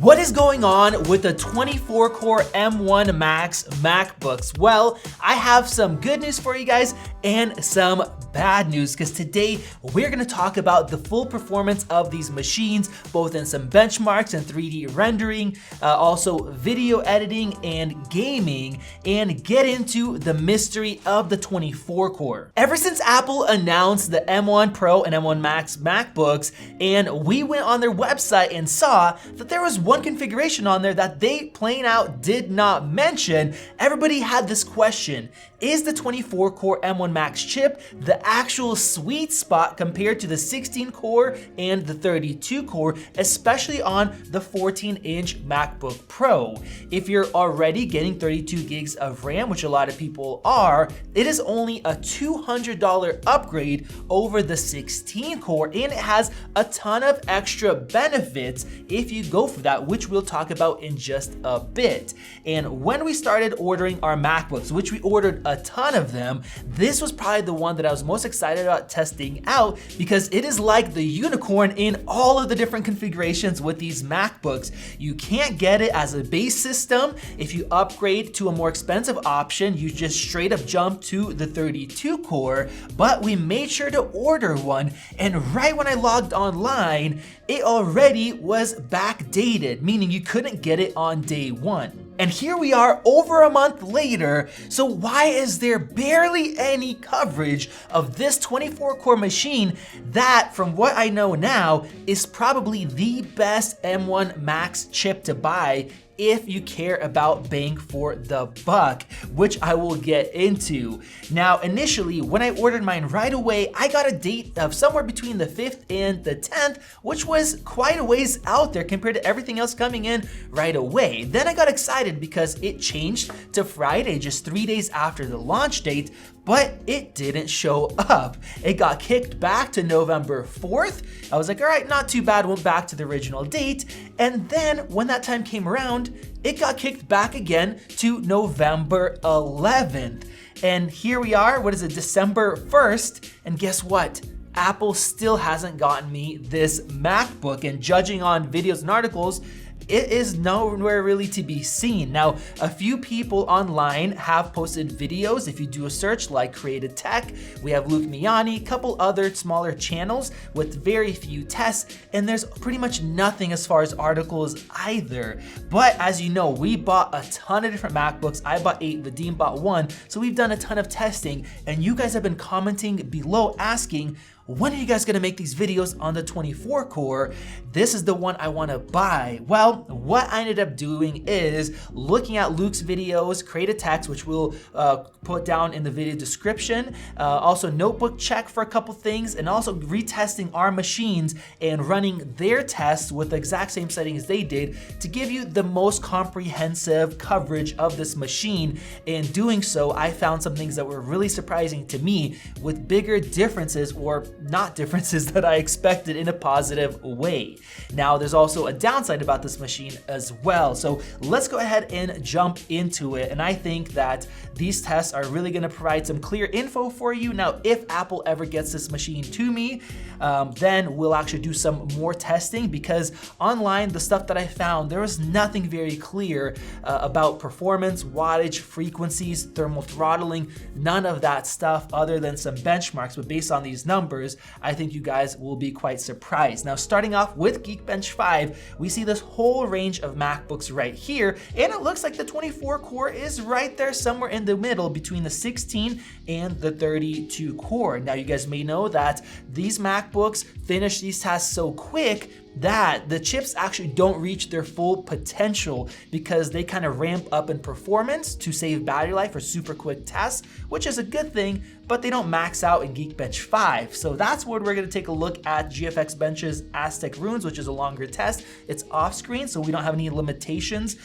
What is going on with the 24-core M1 Max MacBooks? Well, I have some good news for you guys and some bad news, because today we're going to talk about the full performance of these machines, both in some benchmarks and 3D rendering, also video editing and gaming, and get into the mystery of the 24-core. Ever since Apple announced the M1 Pro and M1 Max MacBooks, and we went on their website and saw that there was one configuration on there that they plain out did not mention, everybody had this question: is the 24-core M1 Max chip the actual sweet spot compared to the 16-core and the 32-core, especially on the 14-inch MacBook Pro? If you're already getting 32 gigs of RAM, which a lot of people are, it is only a $200 upgrade over the 16-core, and it has a ton of extra benefits if you go for that, which we'll talk about in just a bit. And when we started ordering our MacBooks, which we ordered a ton of them, this was probably the one that I was most excited about testing out, because it is like the unicorn in all of the different configurations with these MacBooks. You can't get it as a base system. If you upgrade to a more expensive option, you just straight up jump to the 32-core, but we made sure to order one, and right when I logged online, it already was backdated, meaning you couldn't get it on day one. And here we are over a month later, so why is there barely any coverage of this 24-core machine that, from what I know now, is probably the best M1 Max chip to buy if you care about bang for the buck, which I will get into. Now, initially, when I ordered mine right away, I got a date of somewhere between the 5th and the 10th, which was quite a ways out there compared to everything else coming in right away. Then I got excited because it changed to Friday, just 3 days after the launch date, but it didn't show up. It got kicked back to November 4th. I was like, all right, not too bad, went back to the original date. And then when that time came around, it got kicked back again to November 11th. And here we are, what is it, December 1st, and guess what? Apple still hasn't gotten me this MacBook, and judging on videos and articles, it is nowhere really to be seen. Now, a few people online have posted videos. If you do a search like Creative Tech, we have Luke Miani, a couple other smaller channels with very few tests, and there's pretty much nothing as far as articles either. But as you know, we bought a ton of different MacBooks. I bought 8, Vadim bought 1, so we've done a ton of testing, and you guys have been commenting below asking, when are you guys gonna make these videos on the 24-core? This is the one I wanna buy. Well, what I ended up doing is looking at Luke's videos, create a text, which we'll put down in the video description, also notebook check for a couple things, and also retesting our machines and running their tests with the exact same settings they did to give you the most comprehensive coverage of this machine. In doing so, I found some things that were really surprising to me, with bigger differences or not differences that I expected in a positive way. Now, there's also a downside about this machine as well. So let's go ahead and jump into it. And I think that these tests are really gonna provide some clear info for you. Now, if Apple ever gets this machine to me, then we'll actually do some more testing, because online, the stuff that I found, there was nothing very clear about performance, wattage, frequencies, thermal throttling, none of that stuff other than some benchmarks. But based on these numbers, I think you guys will be quite surprised. Now, starting off with Geekbench 5, we see this whole range of MacBooks right here, and it looks like the 24-core is right there somewhere in the middle between the 16 and the 32-core. Now, you guys may know that these MacBooks finish these tasks so quick that the chips actually don't reach their full potential, because they kind of ramp up in performance to save battery life for super quick tests, which is a good thing, but they don't max out in Geekbench 5. So that's what we're gonna take a look at GFX Bench's Aztec Runes, which is a longer test. It's off screen, so we don't have any limitations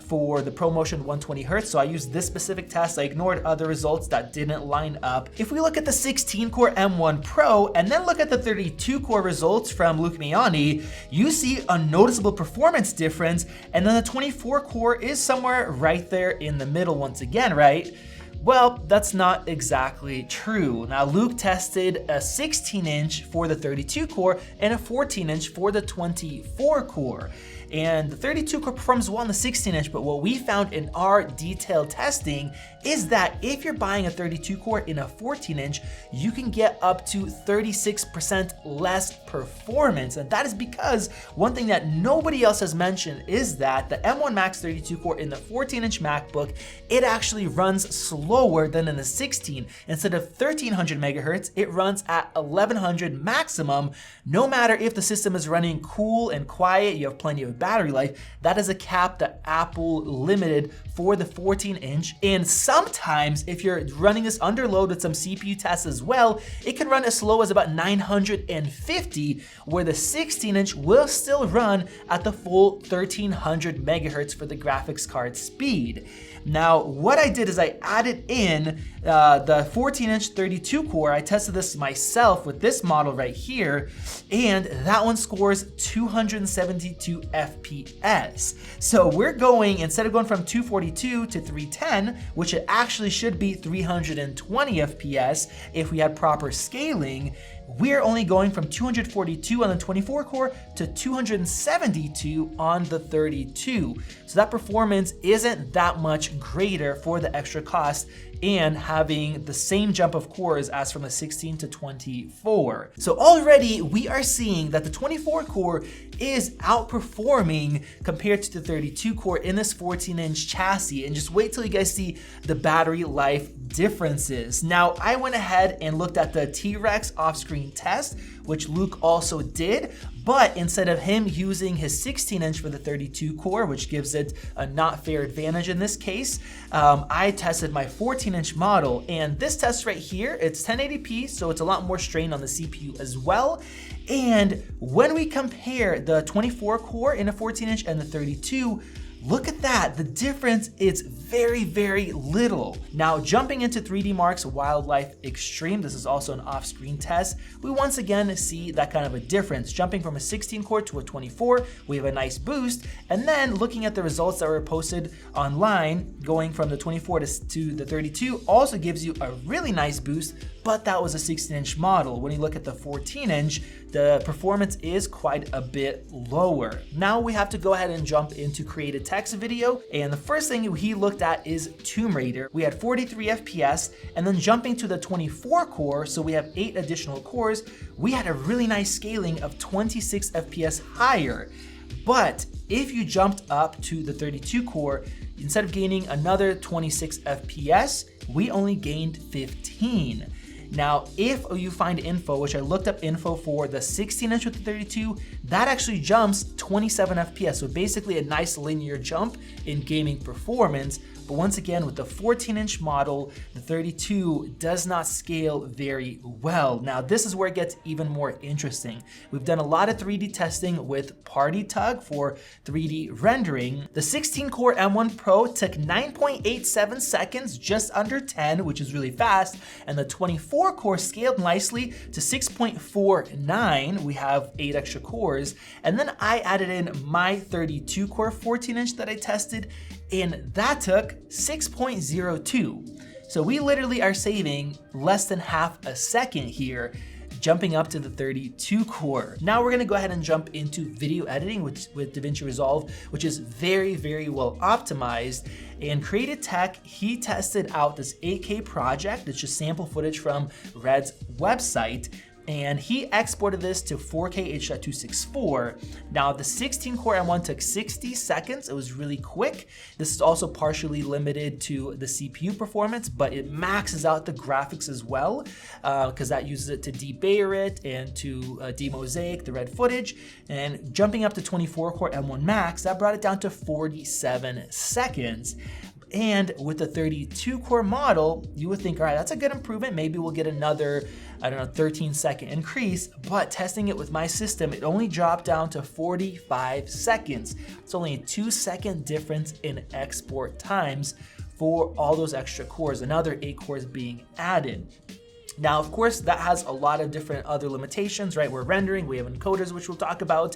for the ProMotion 120 Hz. So I used this specific test. I ignored other results that didn't line up. If we look at the 16-core M1 Pro and then look at the 32-core results from Luke Miani, you see a noticeable performance difference, and then the 24-core is somewhere right there in the middle once again, right? Well, that's not exactly true. Now, Luke tested a 16-inch for the 32 core and a 14-inch for the 24 core. And the 32 core performs well on the 16-inch, but what we found in our detailed testing is that if you're buying a 32 core in a 14-inch, you can get up to 36% less performance. And that is because one thing that nobody else has mentioned is that the M1 Max 32 core in the 14-inch MacBook, it actually runs slower than in the 16. Instead of 1300 megahertz, it runs at 1100 maximum, no matter if the system is running cool and quiet, you have plenty of battery life. That is a cap that Apple limited for the 14-inch. And sometimes if you're running this under load with some CPU tests as well, it can run as slow as about 950, where the 16-inch will still run at the full 1300 megahertz for the graphics card speed. Now, what I did is I added in the 14-inch 32 core. I tested this myself with this model right here, and that one scores 272 FPS. So we're going, instead of going from 242 to 310, which it actually should be 320 FPS if we had proper scaling, we're only going from 242 on the 24 core to 272 on the 32. So that performance isn't that much greater for the extra cost and having the same jump of cores as from the 16 to 24. So already we are seeing that the 24 core is outperforming compared to the 32 core in this 14-inch chassis, and just wait till you guys see the battery life differences. Now, I went ahead and looked at the T-Rex off-screen test, which Luke also did, but instead of him using his 16-inch for the 32 core, which gives it a not fair advantage in this case, I tested my 14-inch model, and this test right here, it's 1080p, so it's a lot more strain on the CPU as well. And when we compare the 24 core in a 14-inch and the 32, look at that, the difference is very, very little. Now, jumping into 3D Mark's Wildlife Extreme, this is also an off-screen test, we once again see that kind of a difference. Jumping from a 16 core to a 24, we have a nice boost, and then looking at the results that were posted online, going from the 24 to the 32 also gives you a really nice boost, but that was a 16-inch model. When you look at the 14-inch, the performance is quite a bit lower. Now we have to go ahead and jump into create a text video, and the first thing he looked at is Tomb Raider. We had 43 FPS, and then jumping to the 24 core, so we have 8 additional cores, we had a really nice scaling of 26 FPS higher. But if you jumped up to the 32 core, instead of gaining another 26 FPS, we only gained 15. Now, if you find info, which I looked up info for the 16-inch with the 32, that actually jumps 27 FPS. So basically a nice linear jump in gaming performance. But once again, with the 14-inch model, the 32 does not scale very well. Now, this is where it gets even more interesting. We've done a lot of 3D testing with Party Tug for 3D rendering. The 16-core M1 Pro took 9.87 seconds, just under 10, which is really fast. And the 24-core scaled nicely to 6.49. We have 8 extra cores. And then I added in my 32-core 14-inch that I tested, and that took 6.02. So we literally are saving less than half a second here, jumping up to the 32 core. Now we're gonna go ahead and jump into video editing with Davinci Resolve, which is very, very well optimized. And Creative Tech, he tested out this 8K project. It's just sample footage from Red's website, and he exported this to 4K H.264. Now the 16-core M1 took 60 seconds. It was really quick. This is also partially limited to the CPU performance, but it maxes out the graphics as well, because that uses it to debayer it and to demosaic the red footage. And jumping up to 24-core M1 Max, that brought it down to 47 seconds. And with the 32-core model, you would think, all right, that's a good improvement. Maybe we'll get another, 13-second increase. But testing it with my system, it only dropped down to 45 seconds. It's only a 2-second difference in export times for all those extra cores, another 8 cores being added. Now, of course, that has a lot of different other limitations, right? We're rendering, we have encoders, which we'll talk about.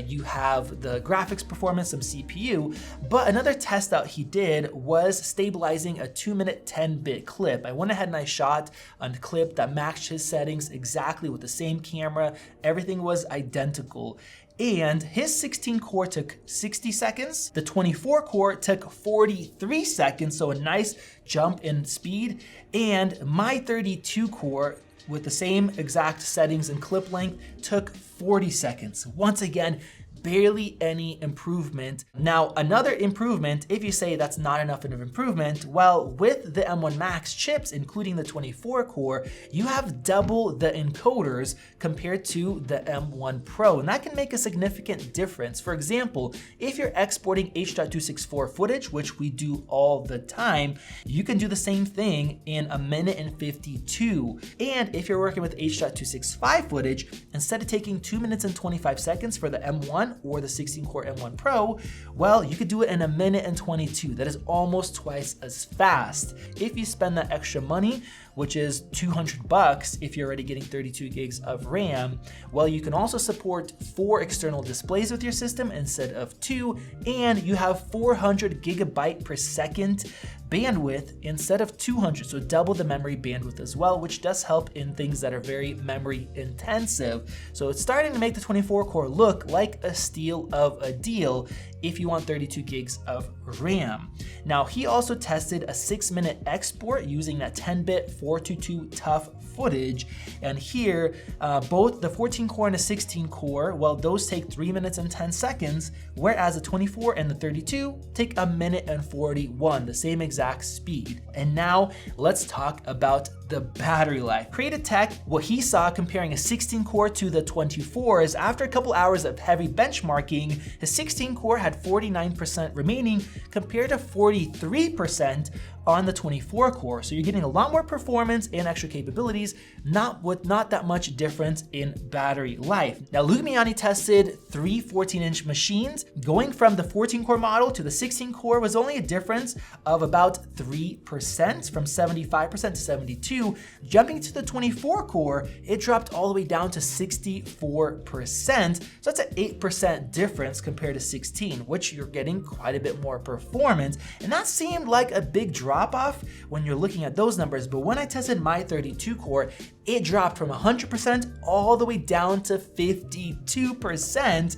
You have the graphics performance, some CPU, but another test that he did was stabilizing a 2-minute 10-bit clip. I went ahead and I shot a clip that matched his settings exactly with the same camera. Everything was identical. and his 16 core took 60 seconds. The 24 core took 43 seconds, so a nice jump in speed. And my 32 core with the same exact settings and clip length took 40 seconds. Once again, barely any improvement. Now, another improvement, if you say that's not enough of an improvement, well, with the M1 Max chips, including the 24 core, you have double the encoders compared to the M1 Pro, and that can make a significant difference. For example, if you're exporting H.264 footage, which we do all the time, you can do the same thing in 1 minute and 52. And if you're working with H.265 footage, instead of taking 2 minutes and 25 seconds for the M1 or the 16-core M1 Pro, well, you could do it in 1 minute and 22. That is almost twice as fast. If you spend that extra money, which is $200 if you're already getting 32 gigs of RAM, well, you can also support 4 external displays with your system instead of 2, and you have 400 gigabyte per second bandwidth instead of 200, so double the memory bandwidth as well, which does help in things that are very memory intensive. So it's starting to make the 24 core look like a steal of a deal if you want 32 gigs of RAM. Now, he also tested a 6-minute export using that 10-bit 422 TUF footage, and here both the 14 core and the 16 core, well, those take 3 minutes and 10 seconds, whereas the 24 and the 32 take 1 minute and 41, the same exact speed. And now let's talk about the battery life. Creative Tech, what he saw comparing a 16 core to the 24 is after a couple hours of heavy benchmarking, his 16 core had 49% remaining compared to 43% on the 24 core. So you're getting a lot more performance and extra capabilities, not that much difference in battery life. Now, Lumiani tested 3 14-inch machines. Going from the 14 core model to the 16 core was only a difference of about 3%, from 75% to 72. Jumping to the 24 core, it dropped all the way down to 64%. So that's an 8% difference compared to 16, which you're getting quite a bit more performance. And that seemed like a big drop off when you're looking at those numbers. But when I tested my 32 core, it dropped from 100% all the way down to 52%,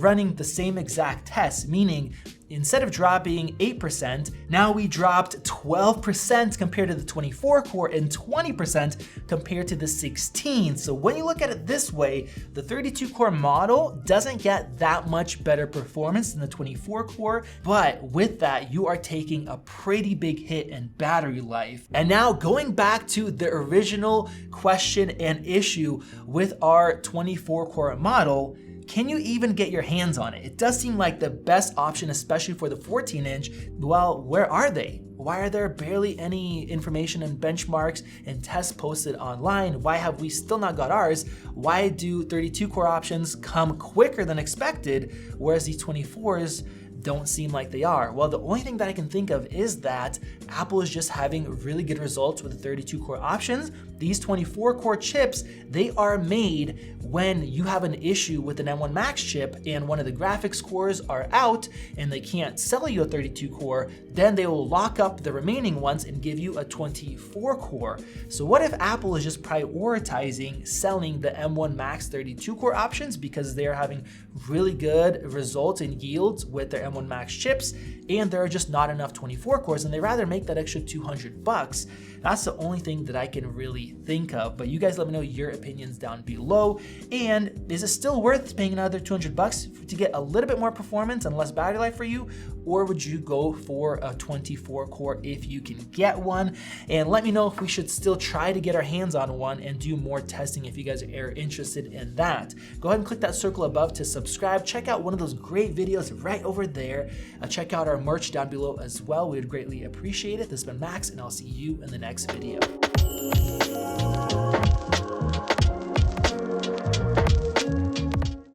running the same exact test, meaning instead of dropping 8%, now we dropped 12% compared to the 24 core and 20% compared to the 16. So when you look at it this way, the 32 core model doesn't get that much better performance than the 24 core, but with that, you are taking a pretty big hit in battery life. And now going back to the original question and issue with our 24 core model, can you even get your hands on it? It does seem like the best option, especially for the 14-inch. Well, where are they? Why are there barely any information and benchmarks and tests posted online? Why have we still not got ours? Why do 32 core options come quicker than expected, whereas these 24s don't seem like they are? Well, the only thing that I can think of is that Apple is just having really good results with the 32 core options. These 24 core chips, they are made when you have an issue with an M1 Max chip and one of the graphics cores are out and they can't sell you a 32 core, then they will lock up the remaining ones and give you a 24 core. So what if Apple is just prioritizing selling the M1 Max 32 core options because they're having really good results and yields with their M1 Max chips, and there are just not enough 24 cores and they rather make that extra $200? That's the only thing that I can really think of. But you guys let me know your opinions down below. And is it still worth paying another $200 to get a little bit more performance and less battery life for you? Or would you go for a 24 core if you can get one? And let me know if we should still try to get our hands on one and do more testing if you guys are interested in that. Go ahead and click that circle above to subscribe. Check out one of those great videos right over there. Check out our merch down below as well. We would greatly appreciate it. This has been Max, and I'll see you in the next video.